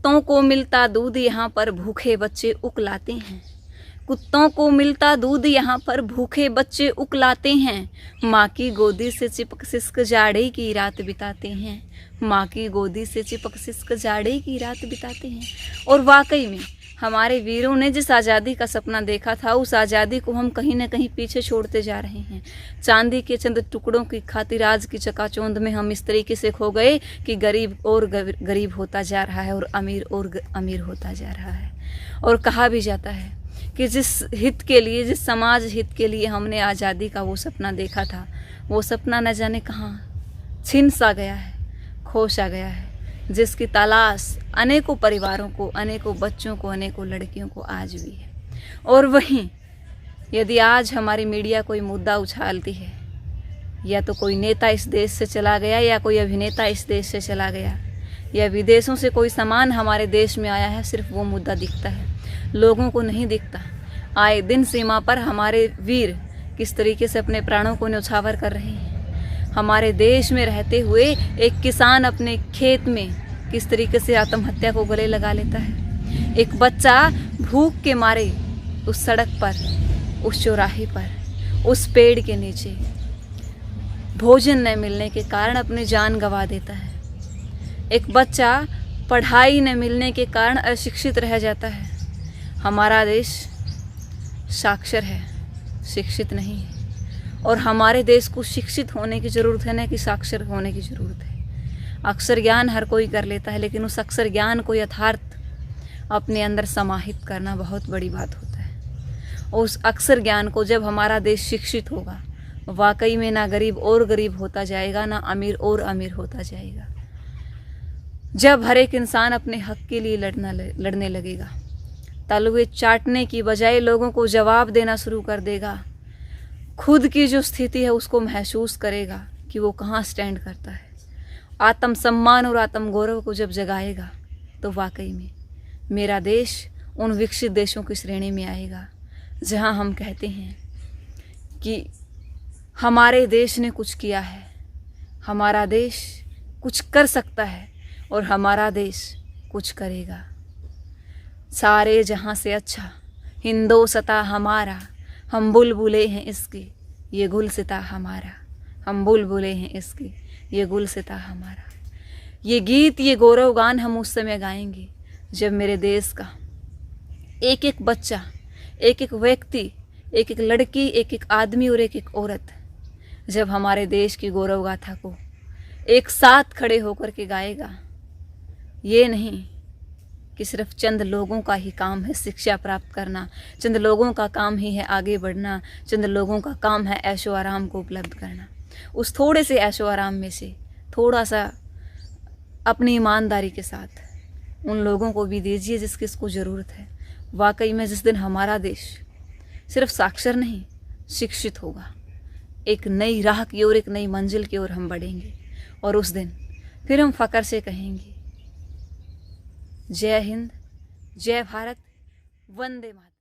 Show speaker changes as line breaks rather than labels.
कुत्तों को मिलता दूध यहाँ पर भूखे बच्चे उकलाते हैं। कुत्तों को मिलता दूध यहाँ पर भूखे बच्चे उकलाते हैं। माँ की गोदी से चिपक सिसक जाड़े की रात बिताते हैं। माँ की गोदी से चिपक सिसक जाड़े की रात बिताते हैं। और वाकई में हमारे वीरों ने जिस आज़ादी का सपना देखा था, उस आज़ादी को हम कहीं ना कहीं पीछे छोड़ते जा रहे हैं। चांदी के चंद टुकड़ों की खातिर आज की चकाचौंध में हम इस तरीके से खो गए कि गरीब और गरीब होता जा रहा है और अमीर होता जा रहा है। और कहा भी जाता है कि जिस हित के लिए, जिस समाज हित के लिए हमने आज़ादी का वो सपना देखा था, वो सपना न जाने कहाँ छिन सा गया है, खो सा गया है, जिसकी तलाश अनेकों परिवारों को, अनेकों बच्चों को, अनेकों लड़कियों को आज भी है। और वहीं यदि आज हमारी मीडिया कोई मुद्दा उछालती है, या तो कोई नेता इस देश से चला गया, या कोई अभिनेता इस देश से चला गया, या विदेशों से कोई सामान हमारे देश में आया है, सिर्फ वो मुद्दा दिखता है, लोगों को नहीं दिखता। आए दिन सीमा पर हमारे वीर किस तरीके से अपने प्राणों को न्यौछावर कर रहे हैं। हमारे देश में रहते हुए एक किसान अपने खेत में किस तरीके से आत्महत्या को गले लगा लेता है। एक बच्चा भूख के मारे उस सड़क पर, उस चौराहे पर, उस पेड़ के नीचे भोजन न मिलने के कारण अपनी जान गंवा देता है। एक बच्चा पढ़ाई न मिलने के कारण अशिक्षित रह जाता है। हमारा देश साक्षर है, शिक्षित नहीं है। और हमारे देश को शिक्षित होने की ज़रूरत है, न कि साक्षर होने की ज़रूरत है। अक्षर ज्ञान हर कोई कर लेता है, लेकिन उस अक्षर ज्ञान को यथार्थ अपने अंदर समाहित करना बहुत बड़ी बात होता है। और उस अक्षर ज्ञान को जब हमारा देश शिक्षित होगा, वाकई में ना गरीब और गरीब होता जाएगा, ना अमीर और अमीर होता जाएगा। जब हर एक इंसान अपने हक के लिए लड़ने लगेगा, तलवे चाटने की बजाय लोगों को जवाब देना शुरू कर देगा, खुद की जो स्थिति है उसको महसूस करेगा कि वो कहाँ स्टैंड करता है, आत्मसम्मान और आत्मगौरव को जब जगाएगा, तो वाकई में मेरा देश उन विकसित देशों की श्रेणी में आएगा, जहाँ हम कहते हैं कि हमारे देश ने कुछ किया है, हमारा देश कुछ कर सकता है और हमारा देश कुछ करेगा। सारे जहाँ से अच्छा हिंदोसता हमारा, हम बुलबुले हैं इसकी ये गुलसिता हमारा, हम बुलबुले हैं इसकी ये गुलसिता हमारा। ये गीत, ये गौरव गान हम उस समय गाएंगे जब मेरे देश का एक एक बच्चा, एक एक व्यक्ति, एक एक लड़की, एक एक आदमी और एक एक औरत जब हमारे देश की गौरव गाथा को एक साथ खड़े होकर के गाएगा। ये नहीं कि सिर्फ चंद लोगों का ही काम है शिक्षा प्राप्त करना, चंद लोगों का काम ही है आगे बढ़ना, चंद लोगों का काम है ऐशो आराम को उपलब्ध करना। उस थोड़े से ऐशो आराम में से थोड़ा सा अपनी ईमानदारी के साथ उन लोगों को भी दीजिए जिसको ज़रूरत है। वाकई में जिस दिन हमारा देश सिर्फ साक्षर नहीं, शिक्षित होगा, एक नई राह की ओर, एक नई मंजिल की ओर हम बढ़ेंगे। और उस दिन फिर हम फ़ख्र से कहेंगे, जय हिंद, जय भारत, वंदे मातरम।